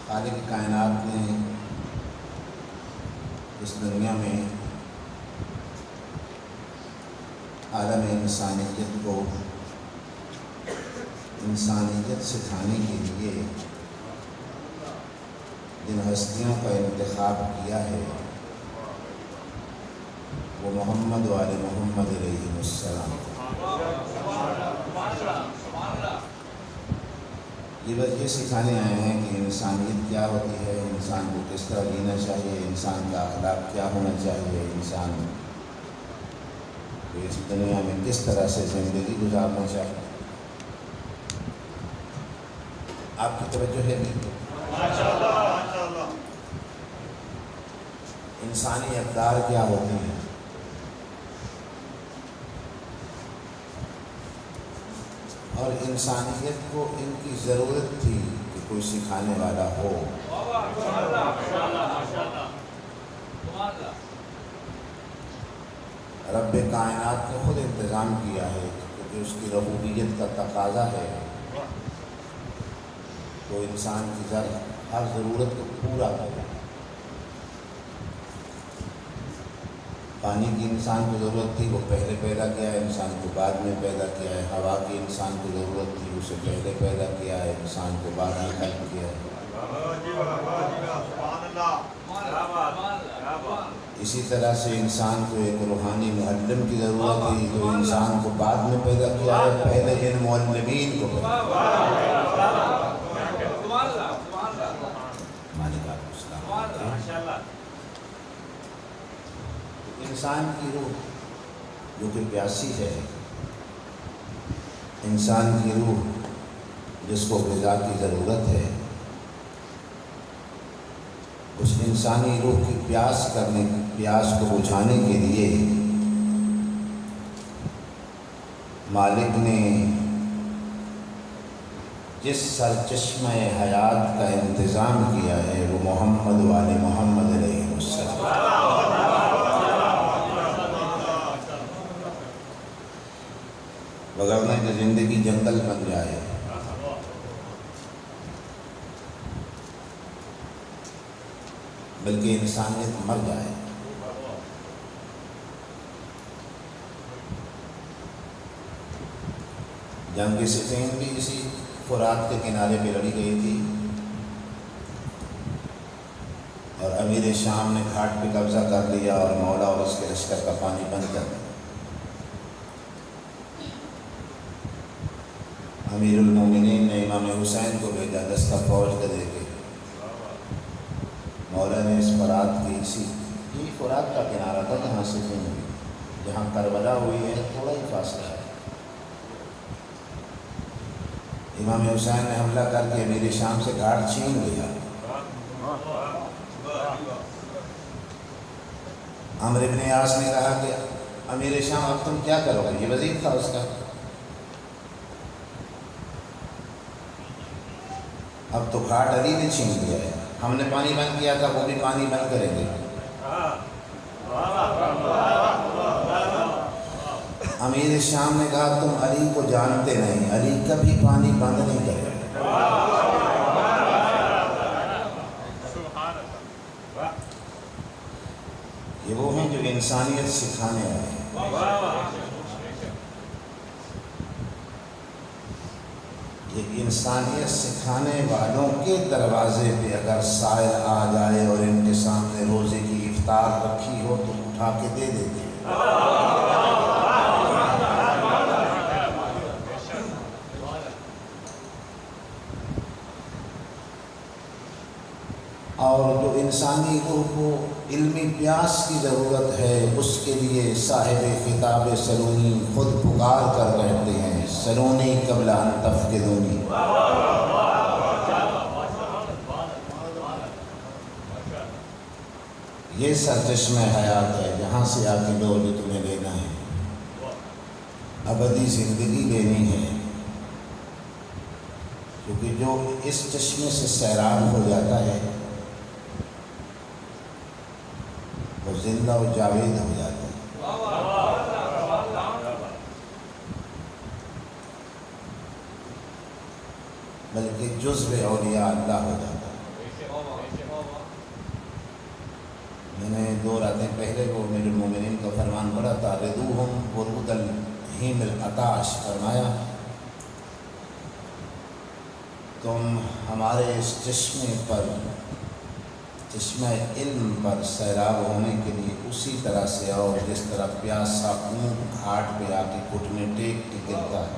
خالق کائنات نے اس دنیا میں عالم انسانیت کو انسانیت سکھانے کے لیے جن ہستیوں کا انتخاب کیا ہے وہ محمد وآل محمد علیہ السلام۔ یہ بس یہ سکھانے آئے ہیں کہ انسانیت کیا ہوتی ہے، انسان کو کس طرح جینا چاہیے، انسان کا اخلاق کیا ہونا چاہیے، انسان کو اس دنیا میں کس طرح سے زندگی گزارنا چاہیے۔ آپ کی توجہ ہے انسانی اقدار کیا ہوتے ہیں، اور انسانیت کو ان کی ضرورت تھی کہ کوئی سکھانے والا ہو۔ رب کائنات نے خود انتظام کیا ہے کیونکہ اس کی ربوبیت کا تقاضا ہے تو انسان کی ہر ضرورت کو پورا کرے۔ پانی کی انسان کو ضرورت تھی، وہ پہلے پیدا کیا ہے، انسان کو بعد میں پیدا کیا ہے۔ ہوا کی انسان کو ضرورت تھی، اسے پہلے پیدا کیا ہے، انسان کو بعد میں خلق کیا ہے۔ اسی طرح سے انسان کو ایک روحانی معلم کی ضرورت تھی تو انسان کو بعد میں پیدا کیا ہے، پہلے جن معلمین کو انسان کی روح جو کہ پیاسی ہے، انسان کی روح جس کو غذا کی ضرورت ہے، اس انسانی روح کی پیاس کو بجھانے کے لیے مالک نے جس سرچشمہ حیات کا انتظام کیا ہے وہ محمد وآل محمد علیہ السلام۔ وگرنہ کہ زندگی جنگل بن جائے، بلکہ انسانیت مر جائے۔ جنگ صفین بھی اسی فرات کے کنارے پہ لڑی گئی تھی اور امیر شام نے گھاٹ پہ قبضہ کر لیا اور مولا اور اس کے لشکر کا پانی بند کر دیا۔ امیر المومنین نے امام حسین کو بھیجا دستہ فوج کا دے کے، مولا نے اس فرات کی یہ فرات کا کنارہ تھا جہاں صفین ہوئی، جہاں کربلا ہوئی ہے تھوڑا ہی فاصلہ ہے۔ امام حسین نے حملہ کر کے امیر شام سے گھاٹ چھین لیا۔ عمرو بن عاص نے کہا کہ امیر شام اب تم کیا کرو گے، یہ وزیر تھا اس کا، اب تو گھاٹ علی نے چھین لیا ہے، ہم نے پانی بند کیا تھا وہ بھی پانی بند کریں گے۔ امیر شام نے کہا تم علی کو جانتے نہیں، علی کبھی پانی بند نہیں کرے۔ یہ وہ ہیں جو انسانیت سکھانے آئے ہیں۔ یہ انسانیت سکھانے والوں کے دروازے پہ اگر سائل آ جائے اور ان کے سامنے روزے کی افطار رکھی ہو تو اٹھا کے دے دیتے ہیں۔ اور جو انسانی روح کو علمی پیاس کی ضرورت ہے اس کے لیے صاحب خطاب سلونی خود پکار کر کہتے ہیں سلونی قبل ان تفقدونی۔ یہ سرچشمہ حیات ہے، جہاں سے آ کے لو جو تمہیں لینا ہے، ابدی زندگی لینی ہے، کیونکہ جو اس چشمے سے سیراب ہو جاتا ہے وہ زندہ و جاوید ہو جاتا ہے۔ بلکہ جزو اولیاء اللہ ہو جاتا ہے۔ میں نے 2 راتیں پہلے وہ امیر المومنین کا فرمان پڑھا تھا، ردوہم ورود الحیم العطاش، فرمایا تم ہمارے اس چشمے پر، چشمہ علم پر سیراب ہونے کے لیے اسی طرح سے آؤ جس طرح پیاسا اونٹ گھاٹ پہ آ کے گھٹنے ٹیک کے گرتا ہے۔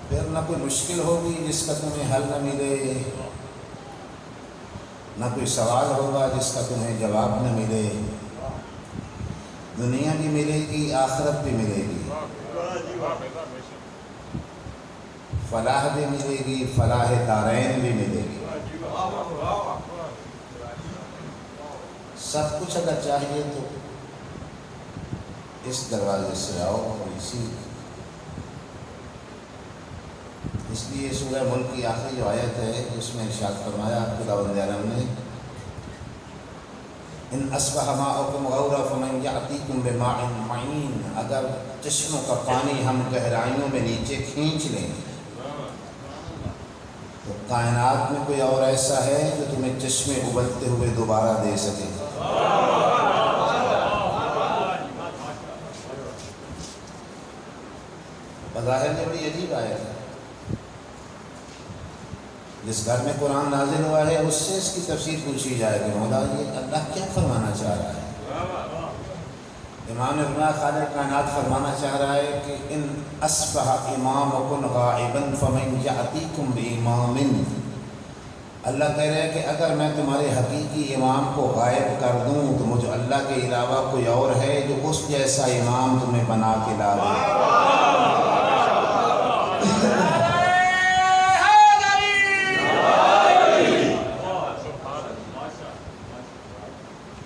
پھر نہ کوئی مشکل ہوگی جس کا تمہیں حل نہ ملے، نہ کوئی سوال ہوگا جس کا تمہیں جواب نہ ملے، دنیا بھی ملے گی، آخرت بھی ملے گی، فلاح بھی ملے گی، فلاح دارین بھی ملے گی۔ سب کچھ اگر چاہیے تو اس دروازے سے آؤ اور اس لیے سورہ ملک کی آخری جو آیت ہے اس میں ارشاد فرمایا خداوند عالم نے، ان اصبح ماؤکم غورا فمن یأتیکم بماء معین، اگر چشموں کا پانی ہم گہرائیوں میں نیچے کھینچ لیں تو کائنات میں کوئی اور ایسا ہے جو تمہیں چشمے ابلتے ہوئے دوبارہ دے سکے؟ بظاہر میں بڑی عجیب آیت ہے۔ جس گھر میں قرآن نازل ہوا ہے اس سے اس کی تفسیر پوچھی جائے کہ مولا یہ اللہ کیا فرمانا چاہ رہا ہے؟ امام ابن خالق کائنات فرمانا چاہ رہا ہے کہ ان اصبح امامکم غائبا فمن یأتیکم بامام، اللہ کہہ رہے ہیں کہ اگر میں تمہارے حقیقی امام کو غائب کر دوں تو مجھے اللہ کے علاوہ کوئی اور ہے جو اس جیسا امام تمہیں بنا کے لا دے۔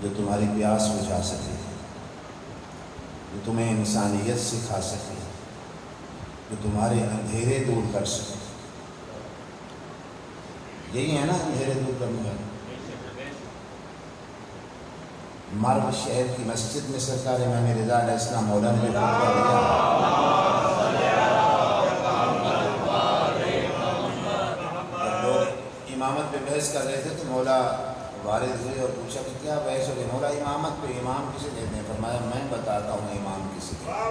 جو تمہاری پیاس بجھا سکے، جو تمہیں انسانیت سکھا سکے، جو تمہارے اندھیرے دور کر سکے۔ یہی ہے نا اندھیرے دور کرنے والا۔ مرو شہر کی مسجد میں سرکار امام رضا علیہ السلام مولا نے جو خطبہ دیا، لوگ امامت پہ بحث کر رہے تھے تو مولا وارد ہوئے اور پوچھا کہ کیا بحث ہو گئی؟ مولا امامت پہ امام کسے کہتے ہیں؟ فرمایا میں بتاتا ہوں امام کسے کہتے ہیں۔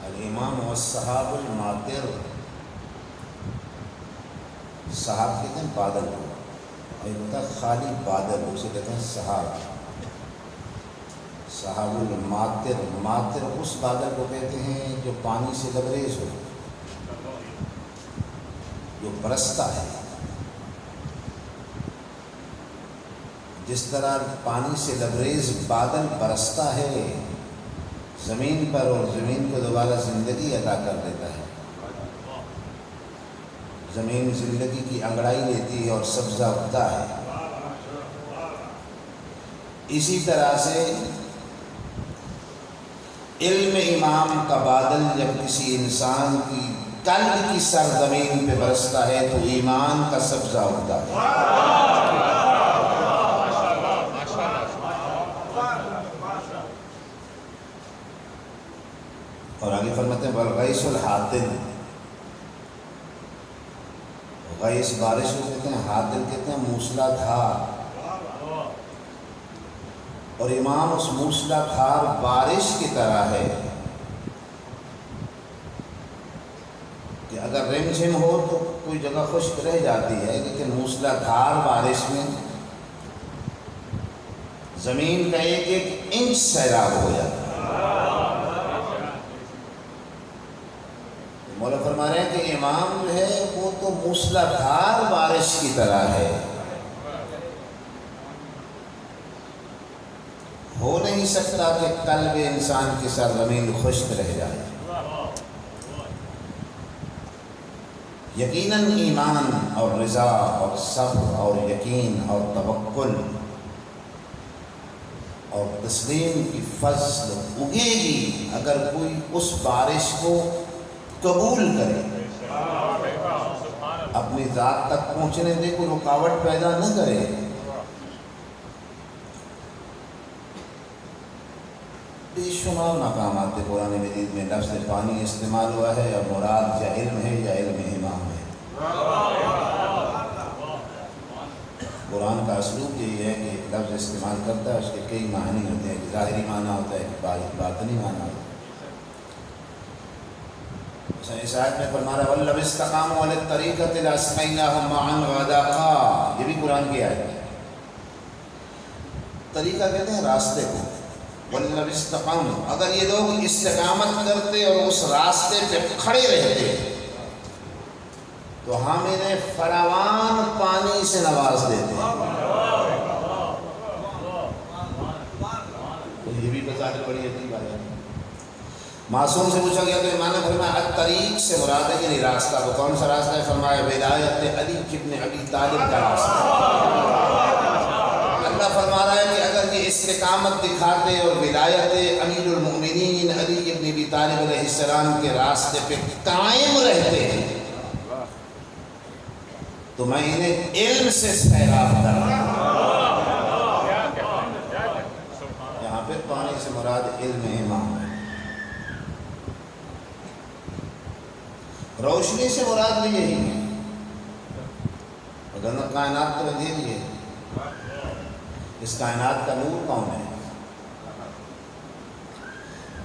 الامام والصحاب الماطر، صحاب کہتے ہیں بادل کو، ایک ہوتا ہے خالی بادل، اسے کہتے ہیں صحاب۔ صحاب الماطر، ماطر اس بادل کو کہتے ہیں جو پانی سے لبریز ہو، جو برستا ہے۔ جس طرح پانی سے لبریز بادل برستا ہے زمین پر اور زمین کو دوبارہ زندگی عطا کر دیتا ہے، زمین زندگی کی انگڑائی لیتی ہے اور سبزہ اگتا ہے، اسی طرح سے علم امام کا بادل جب کسی انسان کی قلب کی سرزمین پہ برستا ہے تو ایمان کا سبزہ اگتا ہے۔ اور آگے فرماتے ہیں والغیث الحاطل، غیث بارش کو کہتے ہیں، حاطل کہتے ہیں موسلا دھار، اور امام اس موسلا دھار بارش کی طرح ہے کہ اگر رم جھم ہو تو کوئی جگہ خشک رہ جاتی ہے، لیکن موسلا دھار بارش میں زمین کا ایک ایک انچ سیراب ہو جاتا ہے۔ مولا فرما رہے ہیں کہ امام جو ہے وہ تو موسلا دھار بارش کی طرح ہے، ہو نہیں سکتا کہ قلب انسان کی سرزمین خشک رہ جائے۔ یقیناً ایمان اور رضا اور صبر اور یقین اور توکل اور تسلیم کی فصل اگے گی اگر کوئی اس بارش کو قبول کرے، اپنی ذات تک پہنچنے دے، کوئی رکاوٹ پیدا نہ کرے۔ بے شمار مقامات قرآن مجید میں لفظ پانی استعمال ہوا ہے، اور مراد یا علم ہے یا علم امام ہے۔ قرآن کا اسلوب یہی ہے کہ لفظ استعمال کرتا ہے، اس کے کئی معنی ہوتے ہیں، ظاہری معنی ہوتا ہے، باطنی معنی ہوتا ہے۔ اس آیت میں فرما رہا ہے وَلَّوِ اسْتَقَامُوا عَلَى الطَّرِيقَةِ لَأَسْقَيْنَاهُم مَّاءً غَدَقًا، یہ بھی قرآن کی آیت ہے۔ طریقہ کہتے ہیں راستے کو۔ وَلَّوِ اسْتَقَامُوا، اگر یہ لوگ استقامت کرتے اور اس راستے پہ کھڑے رہتے تو ہم انہیں فراوان پانی سے نواز دیتے ہیں۔ تو یہ بھی بظاہر بڑی عجیب بات ہے۔ معصوم سے پوچھا گیا تو امام نے فرمایا الطریق سے مراد ہے یعنی راستہ۔ وہ کون سا راستہ ہے؟ فرمایا ولایت علی ابن ابی طالب کا راستہ۔ اللہ فرما رہا ہے کہ اگر یہ استقامت دکھاتے اور ولایت امیر المؤمنین علی ابن ابی طالب علیہ السلام کے راستے پہ قائم رہتے ہیں تو میں انہیں علم سے سیراب کرتا ہوں۔ یہاں پہ پانی سے مراد علم امام ہے۔ روشنی سے مراد بھی یہی ہے، اگر کائنات تو اندھیری ہے، اس کائنات کا نور کون ہے؟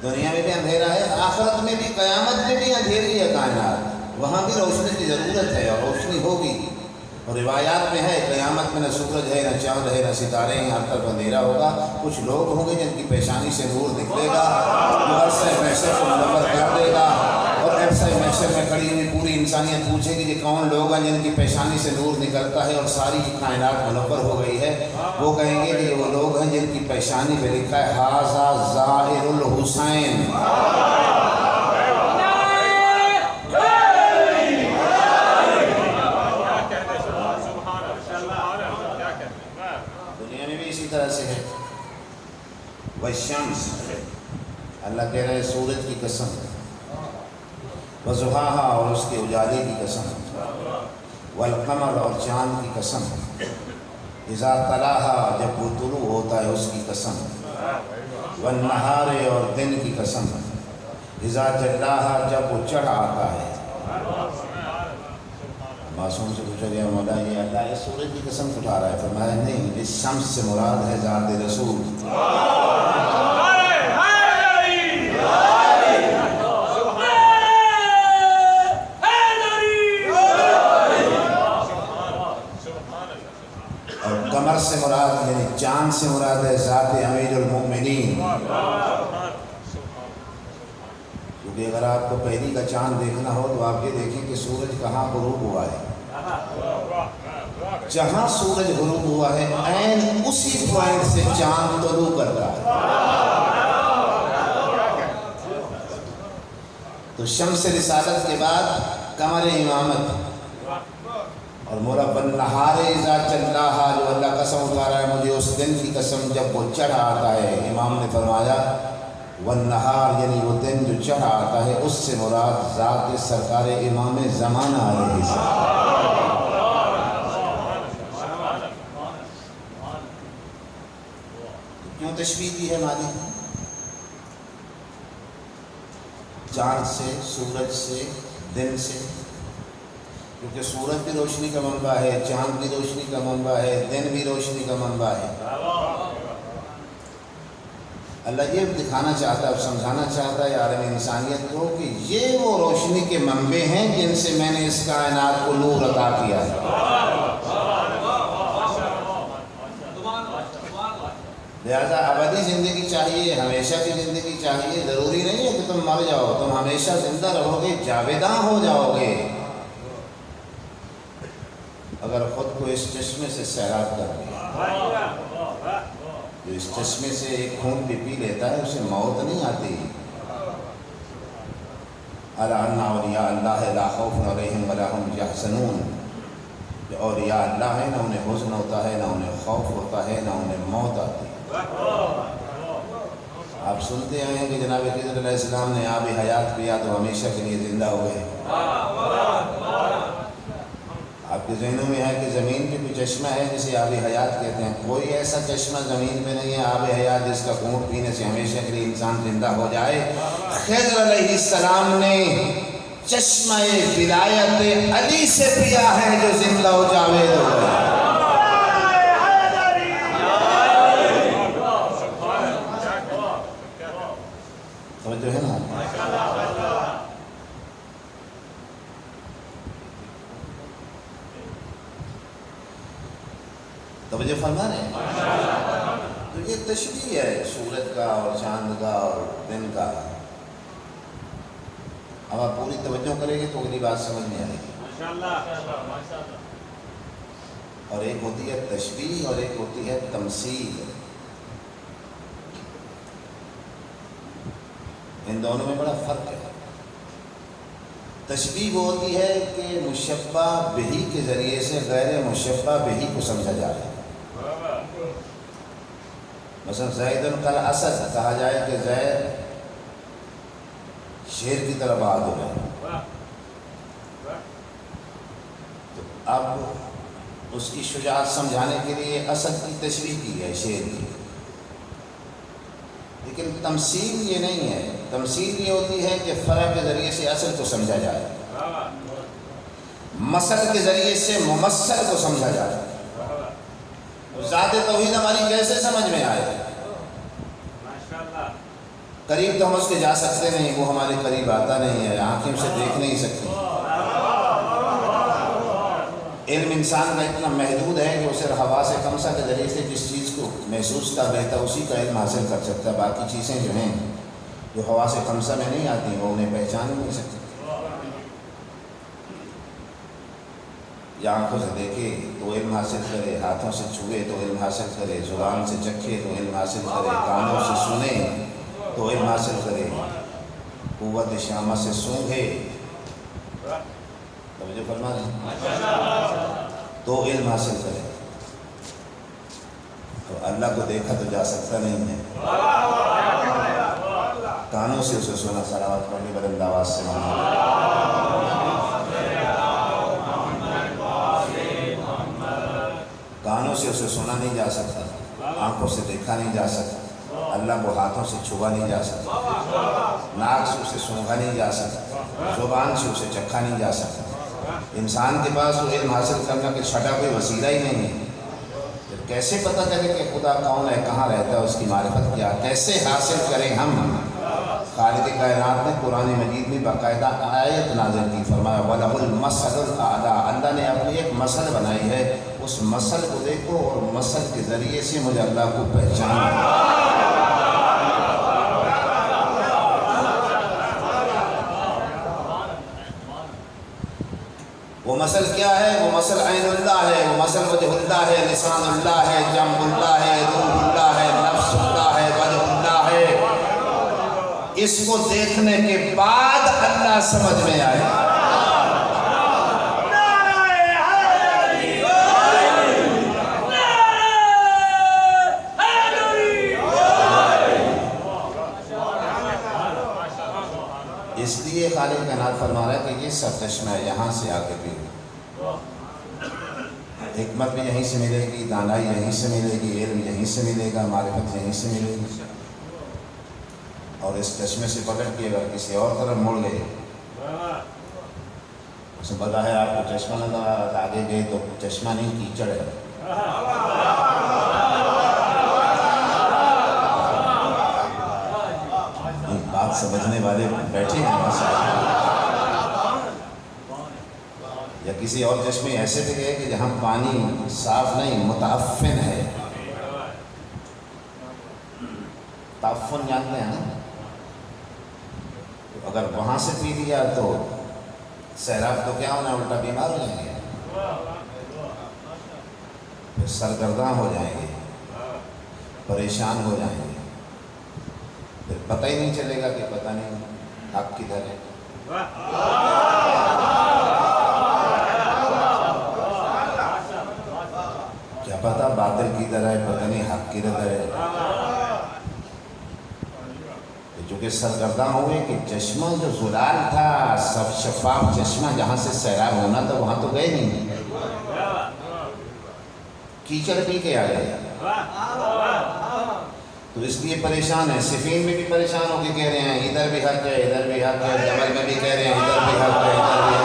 دنیا میں بھی اندھیرا ہے، آخرت میں بھی، قیامت میں بھی اندھیری ہے کائنات، وہاں بھی روشنی کی ضرورت ہے اور روشنی ہوگی۔ اور روایات میں ہے قیامت میں نہ سورج ہے، نہ چاند ہے، نہ ستارے ہیں، ہر طرف اندھیرا ہوگا۔ کچھ لوگ ہوں گے جن کی پیشانی سے نور نکلے گا، جو عرصہ محشر کو منور کر دے گا، اور عرصہ محشر میں کھڑی ہوئی پوری انسانیت پوچھے گی کہ کون لوگ ہیں جن کی پیشانی سے نور نکلتا ہے اور ساری کائنات منور ہو گئی ہے؟ وہ کہیں گے کہ وہ لوگ ہیں جن کی پیشانی پہ لکھا ہے ھذا ظاہر الحسین۔ طرح سے ہے والشمس، اللہ کہہ رہے ہیں سورج کی قسم، وضحاها اور اس کے اجالے کی قسم، والقمر اور چاند کی قسم، اذا تلاها جب وہ طلوع ہوتا ہے اس کی قسم، والنہار اور دن کی قسم، اذا جلاها جب وہ چڑھ آتا ہے۔ معصوم سے پوچھا گیا مولا یہ اللہ اس سورج کی قسم اٹھا رہا ہے؟ فرمایا نہیں، اس شمس سے مراد ہے ذات رسول۔ اور قمر سے مراد یعنی چاند سے مراد ہے ذات امیر المؤمنین۔ کیونکہ اگر آپ کو پہلی کا چاند دیکھنا ہو تو آپ یہ دیکھیں کہ سورج کہاں غروب ہوا ہے۔ جہاں سورج غروب ہوا ہے عین اسی پوائنٹ سے چاند طلوع کرتا ہے۔ تو شمس رسالت کے بعد قمر امامت اور مرب النہار اذا جلاها جو اللہ قسم اٹھا رہا ہے مجھے اس دن کی قسم جب وہ چڑھ آتا ہے۔ امام نے فرمایا والنہار یعنی وہ دن جو چڑھ آتا ہے اس سے مراد ذات سرکار امام زمانہ علیہ السلام۔ کیوں تشبیہ دی ہے مالک؟ چاند سے، سورج سے، دن سے، کیونکہ سورج بھی روشنی کا منبع ہے، چاند بھی روشنی کا منبع ہے، دن بھی روشنی کا منبع ہے۔ اللہ یہ دکھانا چاہتا ہے اور سمجھانا چاہتا ہے عالم انسانیت کو کہ یہ وہ روشنی کے منبع ہیں جن سے میں نے اس کائنات کو نور عطا کیا ہے۔ لہذا ابدی زندگی چاہیے، ہمیشہ کی زندگی چاہیے، ضروری نہیں ہے کہ تم مر جاؤ، تم ہمیشہ زندہ رہو گے، جاویداں ہو جاؤ گے اگر خود کو اس چشمے سے سیراب کر لیا۔ جو اس چشمے سے ایک خون بھی پی لیتا ہے اسے موت نہیں آتی۔ الا ان اولیاء اللہ لا خوف علیہم ولا هم یحزنون، جو اولیاء اللہ ہے نہ انہیں حزن ہوتا ہے، نہ انہیں خوف ہوتا ہے، نہ انہیں موت آتی ہے۔ آپ سنتے آئے ہیں کہ جناب خضر علیہ السلام نے آب حیات پیا تو ہمیشہ کے لیے زندہ ہو گئے۔ آپ کے ذہنوں میں ہے کہ زمین پہ کوئی چشمہ ہے جسے آب حیات کہتے ہیں. کوئی ایسا چشمہ زمین پہ نہیں ہے آب حیات جس کا گھونٹ پینے سے ہمیشہ کے لیے انسان زندہ ہو جائے. خضر علیہ السلام نے چشمہ ولایت علی سے پیا ہے جو زندہ و جاوید ہو گیا. توجہ ہے نا؟ توجہ فرما رہے ہیں؟ تو یہ تشبیہ ہے سورج کا اور چاند کا اور دن کا. اب آپ پوری توجہ کریں گے تو اگلی بات سمجھ میں آئے گی. اور ایک ہوتی ہے تشبیہ اور ایک ہوتی ہے تمثیل. ان دونوں میں بڑا فرق ہے. تشبیہ وہ ہوتی ہے کہ مشبہ بہی کے ذریعے سے غیر مشبہ بہی کو سمجھا جا رہا ہے. مثلا زید کالاسد کہا جائے کہ زید شیر کی طرح بہادر ہے. تو اب اس کی شجاعت سمجھانے کے لیے اسد کی تشبیہ کی ہے شیر کی. لیکن تمثیل یہ نہیں ہے. تمثیل یہ ہوتی ہے کہ فرع کے ذریعے سے اصل کو سمجھا جائے, مثل کے ذریعے سے ممثل کو سمجھا جائے. ذات توحید ہماری کیسے سمجھ میں آئے؟ قریب تو ہم اس کے جا سکتے نہیں, وہ ہمارے قریب آتا نہیں ہے, آنکھیں اسے دیکھ نہیں سکتی. علم انسان کا اتنا محدود ہے کہ وہ صرف حواس خمسہ کے ذریعے سے جس چیز کو محسوس کر رہتا ہے اسی کا علم حاصل کر سکتا ہے. باقی چیزیں جو ہیں جو حواس خمسہ میں نہیں آتی وہ انہیں پہچان نہیں سکتی. یا آنکھوں سے دیکھے تو علم حاصل کرے, ہاتھوں سے چھوئے تو علم حاصل کرے, زبان سے چکھے تو علم حاصل کرے, کانوں سے سنے تو علم حاصل کرے, قوت شامہ سے سونگھے توجہ فرما رہے ہیں تو علم حاصل کرے. تو اللہ کو دیکھا تو جا سکتا نہیں ہے, کانوں سے اسے سنا. صلوات پڑھنی بلند آواز سے کانوں سے اسے سنا نہیں جا سکتا, آنکھوں سے دیکھا نہیں جا سکتا, اللہ کو ہاتھوں سے چھوا نہیں جا سکتا, ناک سے اسے سونگھا نہیں جا سکتا, زبان سے اسے چکھا نہیں جا سکتا. انسان کے پاس وہ علم حاصل کرنا کہ چھٹا کوئی وسیلہ ہی نہیں ہے. پھر کیسے پتہ چلے کہ خدا کون ہے, کہاں رہتا ہے, اس کی معرفت کیا, کیسے حاصل کریں ہم؟ خالق کائنات نے قرآن مجید میں باقاعدہ آیت نازل کی, فرمایا وَلَهُ الْمَثَلُ الْأَعْلَىٰ. اللہ نے اپنی ایک مثل بنائی ہے, اس مثل کو دیکھو اور مثل کے ذریعے سے مجھے اللہ کو پہچانو. وہ مثل کیا ہے؟ وہ مثل عین اللہ ہے, وہ مثل وجہ اللہ ہے, لسان اللہ ہے, جنب اللہ ہے, روح اللہ ہے, نفس اللہ ہے, وجہ اللہ ہے. اس کو دیکھنے کے بعد اللہ سمجھ میں آئے. اس لیے خالق کائنات فرما رہا ہے کہ یہ سب چشمہ ہے, یہاں سے آ کے پیو. حکمت بھی یہیں سے ملے گی, دانائی یہیں سے ملے گی, علم یہیں سے ملے گا, معرفت یہیں سے ملے گی. اور اس چشمے سے پکڑ کے اگر کسی اور طرف مڑ گئے, اسے پتا ہے آپ کو چشمہ نظر آگے گئے تو چشمہ نہیں کیچڑ ہے. بات سمجھنے والے بیٹھے ہیں. یا کسی اور چشمے ایسے بھی گئے کہ جہاں پانی صاف نہیں, متعفن ہے. تعفن جانتے ہیں نا, تو اگر وہاں سے پی لیا تو سیراب تو کیا ہونا, الٹا بیمار ہو جائیں گے, پھر سرگرداں ہو جائیں گے, پریشان ہو جائیں گے, پھر پتہ ہی نہیں چلے گا کہ پتہ نہیں حق کدھر ہے. کیا پتہ باطل کدھر ہے, پتہ نہیں حق کدھر ہے. چونکہ سرگرداں ہوئے کہ چشمہ جو زلال تھا, شفاف چشمہ جہاں سے سیراب ہونا تھا وہاں تو گئے نہیں. کیچڑ پی کے آئے، تو اس لیے پریشان ہے۔ صفین میں بھی پریشان ہو کے کہہ رہے ہیں ادھر بھی حق ہے ادھر بھی حق ہے، جبل میں بھی کہہ رہے ہیں ادھر بھی حق ہے ادھر بھی